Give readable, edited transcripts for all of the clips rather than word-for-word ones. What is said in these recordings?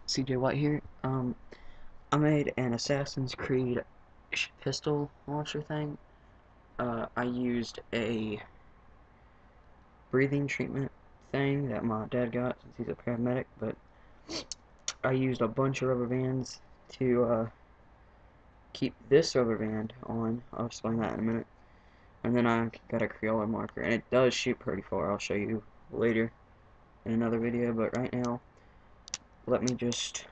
CJ White here. I made an Assassin's Creed pistol launcher thing. I used a breathing treatment thing that my dad got since he's a paramedic, but I used a bunch of rubber bands to keep this rubber band on. I'll explain that in a minute. And then I got a Crayola marker, and it does shoot pretty far. I'll show you later in another video, but right now, let me just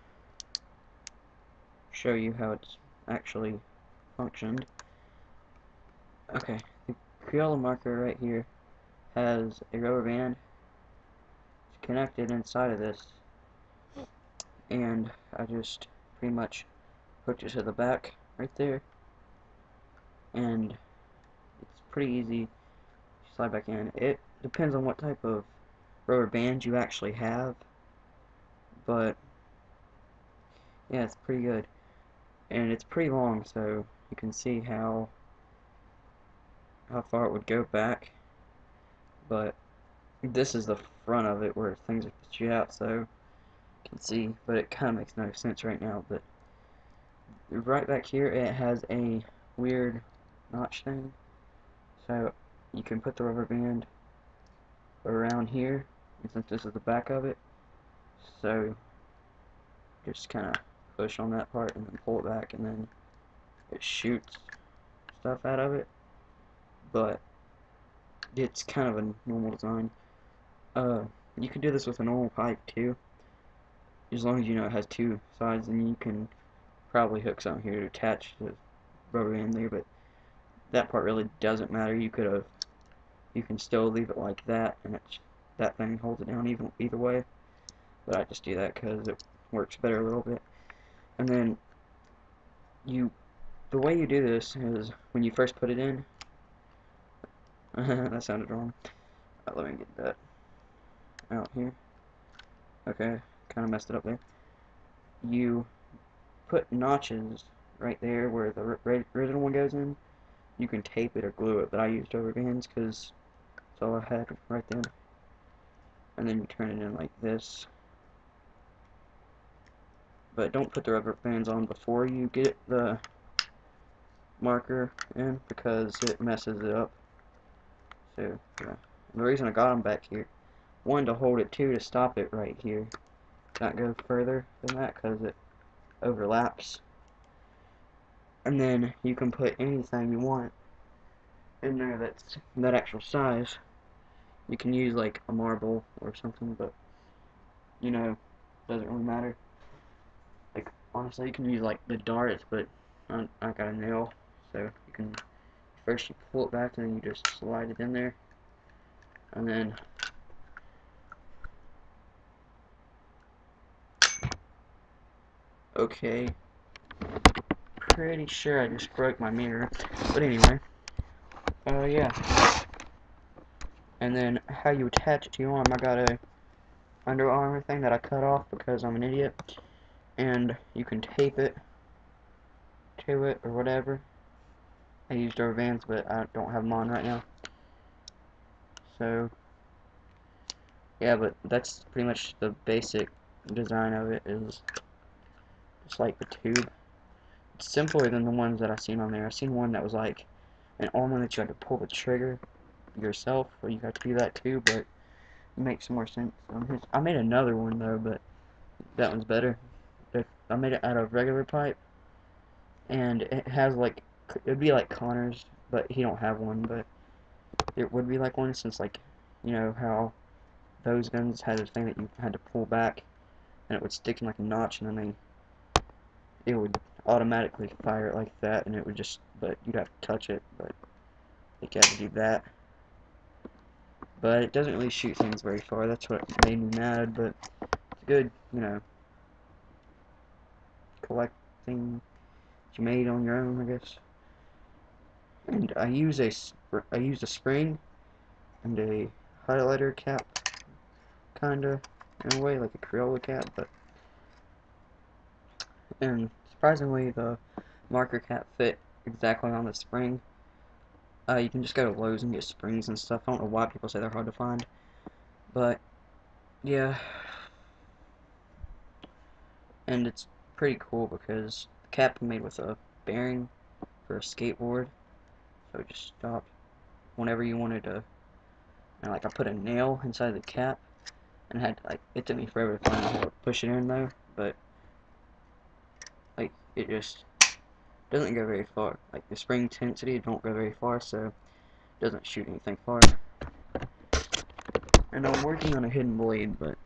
show you how it's actually functioned. Okay, the Crayola marker right here has a rubber band. It's connected inside of this, and I just pretty much hooked it to the back right there, and it's pretty easy to slide back in. It depends on what type of rubber band you actually have, but yeah, it's pretty good, and it's pretty long, so you can see how far it would go back. But this is the front of it where things are shoot out, so you can see, but it kind of makes no sense right now. But right back here it has a weird notch thing, so you can put the rubber band around here, and since this is the back of it, so just kind of push on that part and then pull it back, and then it shoots stuff out of it. But it's kind of a normal design. You can do this with a normal pipe too, as long as you know it has two sides, and you can probably hook something here to attach the rubber band there, but that part really doesn't matter. You can still leave it like that, and that thing holds it down either way. But I just do that because it works better a little bit. And then the way you do this is when you first put it in. That sounded wrong. Let me get that out here. Okay, kind of messed it up there. You put notches right there where the original one goes in. You can tape it or glue it, but I used rubber bands because that's all I had right then. And then you turn it in like this. But don't put the rubber bands on before you get the marker in, because it messes it up. So yeah. And the reason I got them back here, one, to hold it, two, to stop it right here, not go further than that because it overlaps. And then you can put anything you want in there that's that actual size. You can use like a marble or something, but you know, doesn't really matter. Like honestly, you can use like the darts, but I got a nail, so you can first you pull it back and then you just slide it in there, and then okay, pretty sure I just broke my mirror, but anyway, yeah. And then how you attach it to your arm, I got a Under Armour thing that I cut off because I'm an idiot, and you can tape it to it or whatever. I used rubber bands, but I don't have them on right now. So yeah, but that's pretty much the basic design of it, is just like the tube. It's simpler than the ones that I've seen on there. I've seen one that was like an armor that you had to pull the trigger yourself, or you got to do that too, but it makes more sense. I made another one though, but that one's better. I made it out of regular pipe, and it has like, it'd be like Connor's, but he don't have one, but it would be like one, since like, you know how those guns had a thing that you had to pull back and it would stick in like a notch, and then it would automatically fire it like that, and it would just, but you'd have to touch it, but I think you had to do that. But it doesn't really shoot things very far. That's what made me mad, but it's good, you know, collecting that you made on your own, I guess. And I used a spring and a highlighter cap, kinda, in a way, like a Crayola cap, but, and surprisingly the marker cap fit exactly on the spring. You can just go to Lowe's and get springs and stuff. I don't know why people say they're hard to find, but yeah. and it's pretty cool because the cap is made with a bearing for a skateboard, so it just stopped whenever you wanted to. And like I put a nail inside the cap, and had to, like, it took me forever to find out how to push it in though, but like it just doesn't go very far. Like the spring intensity don't go very far, so it doesn't shoot anything far. And I'm working on a hidden blade, but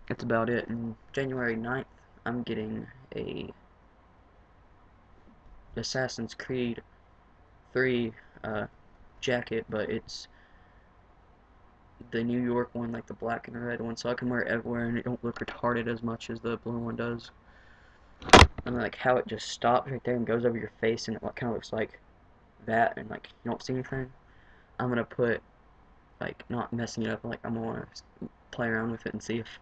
that's about it. And January 9th, I'm getting a Assassin's Creed 3 jacket, but it's the New York one, like the black and red one, so I can wear it everywhere and it don't look retarded as much as the blue one does. And like how it just stops right there and goes over your face, and it kind of looks like that, and like you don't see anything. I'm gonna put, like, not messing it up, like I'm gonna play around with it and see if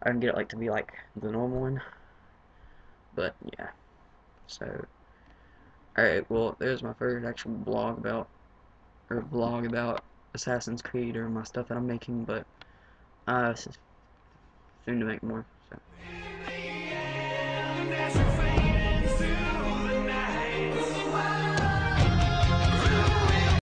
I can get it like to be like the normal one. But yeah, so alright, well there's my first actual vlog about Assassin's Creed, or my stuff that I'm making, but soon to make more. So.